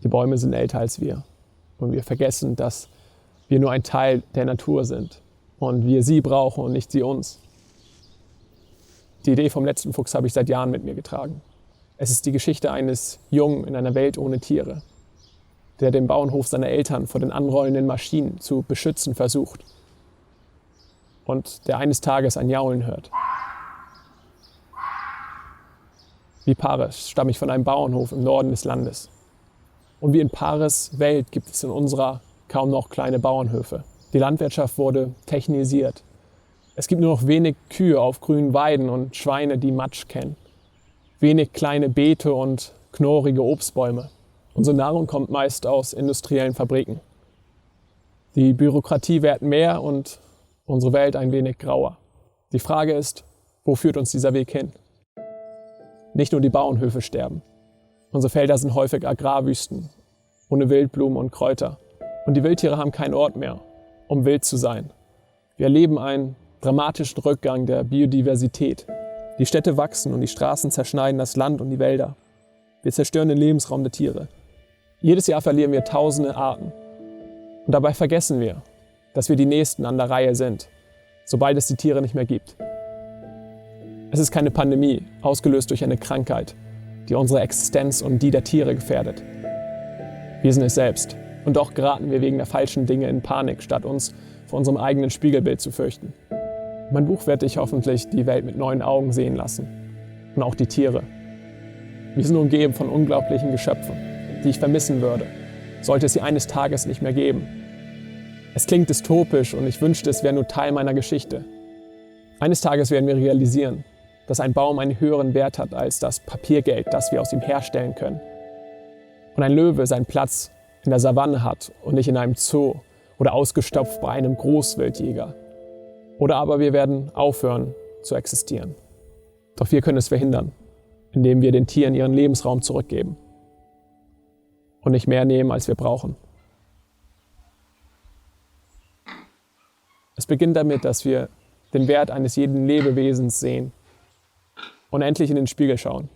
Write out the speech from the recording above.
Die Bäume sind älter als wir. Und wir vergessen, dass wir nur ein Teil der Natur sind. Und wir sie brauchen und nicht sie uns. Die Idee vom letzten Fuchs habe ich seit Jahren mit mir getragen. Es ist die Geschichte eines Jungen in einer Welt ohne Tiere, der den Bauernhof seiner Eltern vor den anrollenden Maschinen zu beschützen versucht. Und der eines Tages ein Jaulen hört. Wie Paris stamme ich von einem Bauernhof im Norden des Landes. Und wie in Paris' Welt gibt es in unserer kaum noch kleine Bauernhöfe. Die Landwirtschaft wurde technisiert. Es gibt nur noch wenig Kühe auf grünen Weiden und Schweine, die Matsch kennen. Wenig kleine Beete und knorrige Obstbäume. Unsere Nahrung kommt meist aus industriellen Fabriken. Die Bürokratie wird mehr und unsere Welt ein wenig grauer. Die Frage ist, wo führt uns dieser Weg hin? Nicht nur die Bauernhöfe sterben. Unsere Felder sind häufig Agrarwüsten, ohne Wildblumen und Kräuter. Und die Wildtiere haben keinen Ort mehr, um wild zu sein. Wir erleben einen dramatischen Rückgang der Biodiversität. Die Städte wachsen und die Straßen zerschneiden das Land und die Wälder. Wir zerstören den Lebensraum der Tiere. Jedes Jahr verlieren wir tausende Arten. Und dabei vergessen wir, dass wir die Nächsten an der Reihe sind, sobald es die Tiere nicht mehr gibt. Es ist keine Pandemie, ausgelöst durch eine Krankheit, die unsere Existenz und die der Tiere gefährdet. Wir sind es selbst. Und doch geraten wir wegen der falschen Dinge in Panik, statt uns vor unserem eigenen Spiegelbild zu fürchten. Mein Buch wird dich hoffentlich die Welt mit neuen Augen sehen lassen. Und auch die Tiere. Wir sind umgeben von unglaublichen Geschöpfen, die ich vermissen würde, sollte es sie eines Tages nicht mehr geben. Es klingt dystopisch und ich wünschte, es wäre nur Teil meiner Geschichte. Eines Tages werden wir realisieren, dass ein Baum einen höheren Wert hat als das Papiergeld, das wir aus ihm herstellen können. Und ein Löwe seinen Platz in der Savanne hat und nicht in einem Zoo oder ausgestopft bei einem Großwildjäger. Oder aber wir werden aufhören zu existieren. Doch wir können es verhindern, indem wir den Tieren ihren Lebensraum zurückgeben und nicht mehr nehmen, als wir brauchen. Es beginnt damit, dass wir den Wert eines jeden Lebewesens sehen und endlich in den Spiegel schauen.